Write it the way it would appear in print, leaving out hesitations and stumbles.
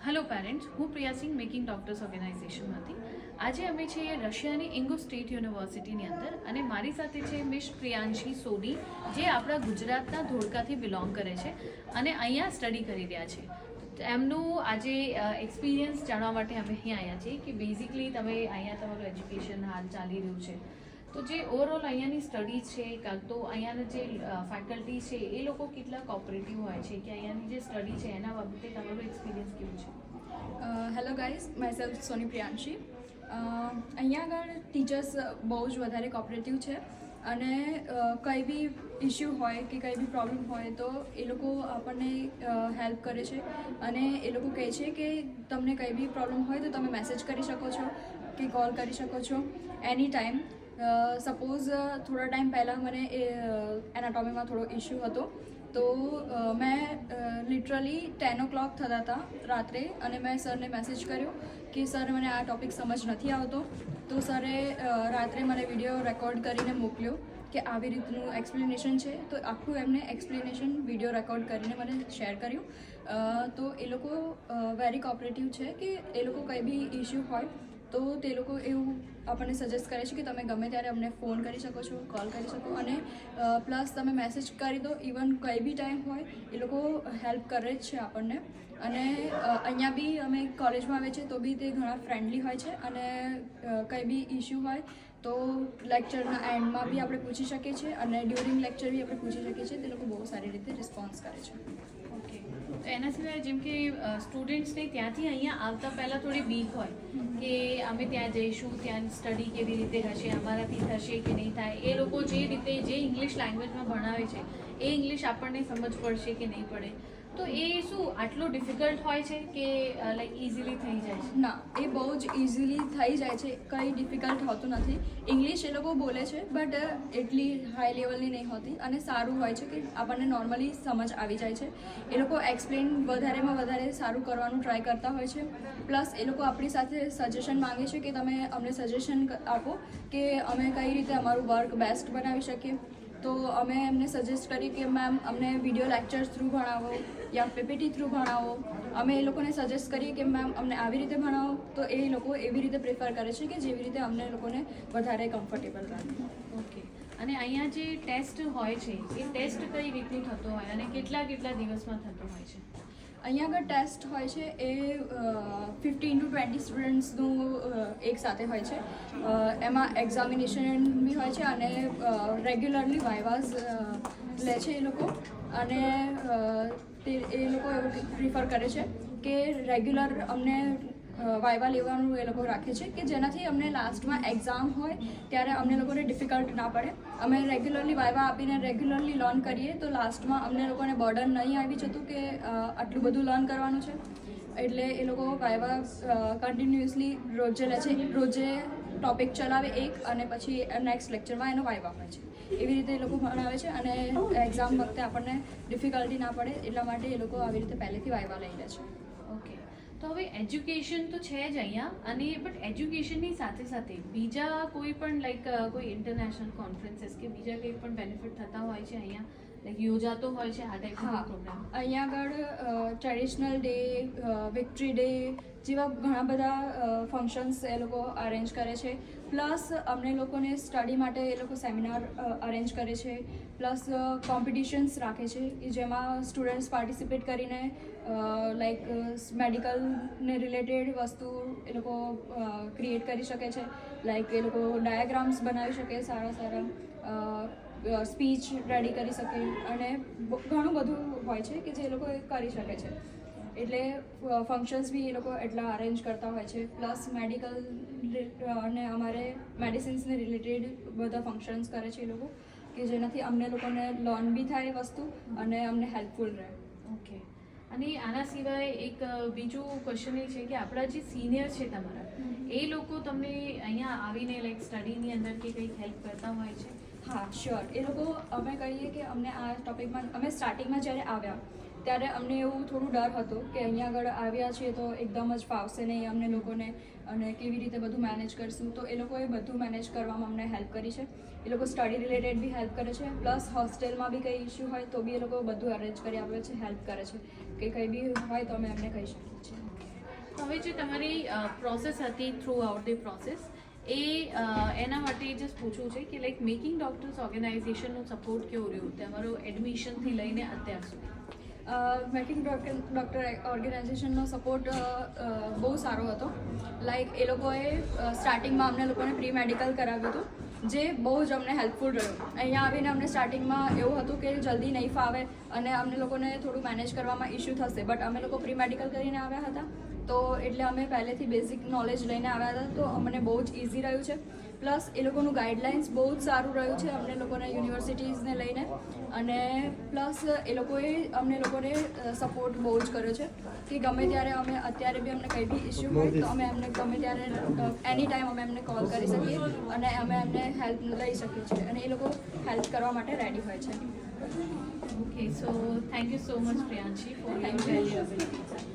Hello parents, હું પ્રિયા સિંહ making doctors ઓર્ગેનાઇઝેશનમાંથી. આજે અમે છીએ રશિયાની ઇંગો સ્ટેટ યુનિવર્સિટીની અંદર અને મારી સાથે છે મિસ પ્રિયાંશી સોની, જે આપણા ગુજરાતના ધોળકાથી બિલોંગ કરે છે અને અહીંયા સ્ટડી કરી રહ્યા છે. એમનું આજે એક્સપિરિયન્સ જાણવા માટે અમે અહીં આવ્યા છીએ કે બેઝિકલી તમે અહીંયા તમારું એજ્યુકેશન હાલ ચાલી રહ્યું છે, તો જે ઓવરઓલ અહીંયાની સ્ટડી છે કાં તો અહીંયાના જે ફેકલ્ટી છે એ લોકો કેટલા કોઓપરેટિવ હોય છે કે અહીંયાની જે સ્ટડી છે એના બાબતે તમારું એક્સપિરિયન્સ કેવું છે? હેલો ગાઈઝ, માય સેલ્ફ સોની પ્રિયાંશી. અહીંયા આગળ ટીચર્સ બહુ જ વધારે કોઓપરેટિવ છે અને કંઈ બી ઇશ્યુ હોય કે કંઈ બી પ્રોબ્લેમ હોય તો એ લોકો આપણને હેલ્પ કરે છે અને એ લોકો કહે છે કે તમને કંઈ બી પ્રોબ્લેમ હોય તો તમે મેસેજ કરી શકો છો કે કોલ કરી શકો છો એની ટાઈમ. સપોઝ થોડા ટાઈમ પહેલાં મને એનાટોમીમાં થોડો ઇશ્યુ હતો, તો મેં લિટરલી 10 o'clock થતા હતા રાત્રે અને મેં સરને મેસેજ કર્યો કે સર મને આ ટૉપિક સમજ નથી આવતો. તો સરે રાત્રે મને વિડીયો રેકોર્ડ કરીને મોકલ્યો કે આવી રીતનું એક્સપ્લેનેશન છે, તો આખું એમને એક્સપ્લેનેશન વિડીયો રેકોર્ડ કરીને મને શેર કર્યું. તો એ લોકો વેરી કોઓપરેટિવ છે કે એ લોકો કંઈ બી ઇશ્યુ હોય તો તે લોકો એવું આપણને સજેસ્ટ કરે છે કે તમે ગમે ત્યારે અમને ફોન કરી શકો છો, કોલ કરી શકો અને પ્લસ તમે મેસેજ કરી દો. ઇવન કંઈ બી ટાઈમ હોય એ લોકો હેલ્પ કરે જ છે આપણને. અને અહીંયા બી અમે કોલેજમાં આવે છે તો બી તે ઘણા ફ્રેન્ડલી હોય છે અને કંઈ બી ઇશ્યુ હોય તો લેક્ચરના એન્ડમાં બી આપણે પૂછી શકીએ છીએ અને ડ્યુરિંગ લેક્ચર બી આપણે પૂછી શકીએ છીએ. તે લોકો બહુ સારી રીતે રિસ્પોન્સ કરે છે. ઓકે, તો એના સિવાય જેમ કે સ્ટુડન્ટ્સને ત્યાંથી અહીંયા આવતા પહેલાં થોડી બીક હોય કે અમે ત્યાં જઈશું, ત્યાં સ્ટડી કેવી રીતે હશે, અમારાથી થશે કે નહીં થાય, એ લોકો જે રીતે જે ઇંગ્લિશ લેંગ્વેજમાં ભણાવે છે એ ઇંગ્લિશ આપણને સમજ પડશે કે નહીં પડે, તો એ શું આટલું ડિફિકલ્ટ હોય છે કે લાઈક ઇઝીલી થઈ જાય છે? ના, એ બહુ જ ઇઝીલી થઈ જાય છે, કંઈ ડિફિકલ્ટ હોતું નથી. ઇંગ્લિશ એ લોકો બોલે છે બટ એટલી હાઈ લેવલની નહીં હોતી અને સારું હોય છે કે આપણને નોર્મલી સમજ આવી જાય છે. એ લોકો એક્સપ્લેન વધારેમાં વધારે સારું કરવાનું ટ્રાય કરતા હોય છે. પ્લસ એ લોકો આપણી સાથે સજેશન માંગે છે કે તમે અમને સજેશન આપો કે અમે કઈ રીતે અમારું વર્ક બેસ્ટ બનાવી શકીએ. તો અમે એમને સજેસ્ટ કરી કે મેમ અમને વિડીયો લેક્ચર્સ થ્રુ ભણાવો યા પીપીટી થ્રુ ભણાવો. અમે એ લોકોને સજેસ્ટ કરીએ કે મેમ અમને આવી રીતે ભણાવો, તો એ લોકો એવી રીતે પ્રિફર કરે છે કે જેવી રીતે અમને લોકોને વધારે કમ્ફર્ટેબલ લાગે. ઓકે, અને અહીંયા જે ટેસ્ટ હોય છે એ ટેસ્ટ કઈ રીતની થતો હોય અને કેટલા દિવસમાં થતો હોય છે? અહીંયા આગળ ટેસ્ટ હોય છે એ 15 to 20 સ્ટુડન્ટ્સનું એક સાથે હોય છે. એમાં એક્ઝામિનેશન બી હોય છે અને રેગ્યુલરલી વાઇવાઝ લે છે એ લોકો. અને એ લોકો એવું પ્રિફર કરે છે કે રેગ્યુલર અમને વાઇવા લેવાનું એ લોકો રાખે છે કે જેનાથી અમને લાસ્ટમાં એક્ઝામ હોય ત્યારે અમને લોકોને ડિફિકલ્ટ ના પડે. અમે રેગ્યુલરલી વાઇવા આપીને રેગ્યુલરલી લર્ન કરીએ તો લાસ્ટમાં અમને લોકોને બર્ડન નહીં આવી જતું કે આટલું બધું લર્ન કરવાનું છે. એટલે એ લોકો વાઇવા કન્ટિન્યુઅસલી રોજે લે છે, રોજે ટોપિક ચલાવે એક અને પછી નેક્સ્ટ લેક્ચરમાં એનો વાઇવા હોય છે. એવી રીતે એ લોકો ભણાવે છે અને એક્ઝામ વખતે આપણને ડિફિકલ્ટી ના પડે એટલા માટે એ લોકો આવી રીતે પહેલેથી વાઇવા લઈ લે છે. ઓકે, તો હવે એજ્યુકેશન તો છે જ અહીંયા અને બટ એજ્યુકેશનની સાથે સાથે બીજા કોઈ પણ લાઈક કોઈ ઇન્ટરનેશનલ કોન્ફરન્સીસ કે બીજા કંઈ પણ બેનિફિટ થતા હોય છે અહીંયા, લાઈક યોજાતો હોય છે આ ટાઈપનો પ્રોગ્રામ? અહીંયા આગળ ટ્રેડિશનલ ડે, વિક્ટરી ડે જેવા ઘણા બધા ફંક્શન્સ એ લોકો અરેન્જ કરે છે. પ્લસ અમને લોકોને સ્ટડી માટે એ લોકો સેમિનાર અરેન્જ કરે છે. પ્લસ કોમ્પિટિશન્સ રાખે છે કે જેમાં સ્ટુડન્ટ્સ પાર્ટિસિપેટ કરીને લાઈક મેડિકલને રિલેટેડ વસ્તુ એ લોકો ક્રિએટ કરી શકે છે. લાઈક એ લોકો ડાયાગ્રામ્સ બનાવી શકે, સારા સ્પીચ રેડી કરી શકે અને ઘણું બધું હોય છે કે જે લોકો કરી શકે છે. એટલે ફંક્શન્સ બી એ લોકો એટલા અરેન્જ કરતા હોય છે. પ્લસ મેડિકલ અને અમારે મેડિસિન્સને રિલેટેડ બધા ફંક્શન્સ કરે છે એ લોકો કે જેનાથી અમને લોકોને લર્ન બી થાય વસ્તુ અને અમને હેલ્પફુલ રહે. ઓકે, અને આના સિવાય એક બીજું ક્વેશ્ચન એ છે કે આપણા જે સિનિયર છે તમારા, એ લોકો તમને અહીંયા આવીને લાઈક સ્ટડીની અંદર કે કંઈક હેલ્પ કરતા હોય છે? હા, શ્યોર. એ લોકો અમે કહીએ કે અમને આ ટૉપિકમાં અમે સ્ટાર્ટિંગમાં જ્યારે આવ્યા ત્યારે અમને એવું થોડું ડર હતો કે અહીંયા આગળ આવ્યા છીએ તો એકદમ જ ફાવશે નહીં અમને લોકોને અને કેવી રીતે બધું મેનેજ કરશું. તો એ લોકોએ બધું મેનેજ કરવામાં અમને હેલ્પ કરી છે. એ લોકો સ્ટડી રિલેટેડ બી હેલ્પ કરે છે. પ્લસ હોસ્ટેલમાં બી કંઈ ઇશ્યુ હોય તો બી એ લોકો બધું અરેન્જ કરી આપે છે, હેલ્પ કરે છે કે કંઈ બી હોય તો અમે એમને કહી શકીએ છીએ. હવે જે તમારી પ્રોસેસ હતી થ્રુ આઉટ ધી પ્રોસેસ એના માટે જસ્ટ પૂછવું છે કે લાઈક મેકિંગ ડોક્ટર્સ ઓર્ગેનાઇઝેશનનો સપોર્ટ કેવો રહ્યો તમારો એડમિશનથી લઈને અત્યાર સુધી? મેકિંગ ડૉક્ટર ઓર્ગેનાઇઝેશનનો સપોર્ટ બહુ સારો હતો. લાઈક એ લોકોએ સ્ટાર્ટિંગમાં અમને લોકોને પ્રી મેડિકલ કરાવ્યું હતું, જે બહુ જ અમને હેલ્પફુલ રહ્યું. અહીંયા આવીને અમને સ્ટાર્ટિંગમાં એવું હતું કે જલ્દી નહીં ફાવે અને અમને લોકોને થોડું મેનેજ કરવામાં ઇશ્યુ થશે, બટ અમે લોકો પ્રી મેડિકલ કરીને આવ્યા હતા તો એટલે અમે પહેલેથી બેઝિક નોલેજ લઈને આવ્યા હતા, તો અમને બહુ જ ઇઝી રહ્યું છે. પ્લસ એ લોકોનું ગાઈડલાઇન્સ બહુ જ સારું રહ્યું છે અમને લોકોને યુનિવર્સિટીઝને લઈને, અને પ્લસ એ લોકોએ અમને લોકોને સપોર્ટ બહુ જ કર્યો છે કે ગમે ત્યારે અમે અત્યારે બી અમને કંઈ બી ઇસ્યુ હોય તો અમે એમને ગમે ત્યારે એની ટાઈમ અમે એમને કોલ કરી શકીએ અને અમે એમને હેલ્પ લઈ શકીએ છીએ, અને એ લોકો હેલ્પ કરવા માટે રેડી હોય છે. Okay, so thank you so much, Priyanshi, for your valuable insight.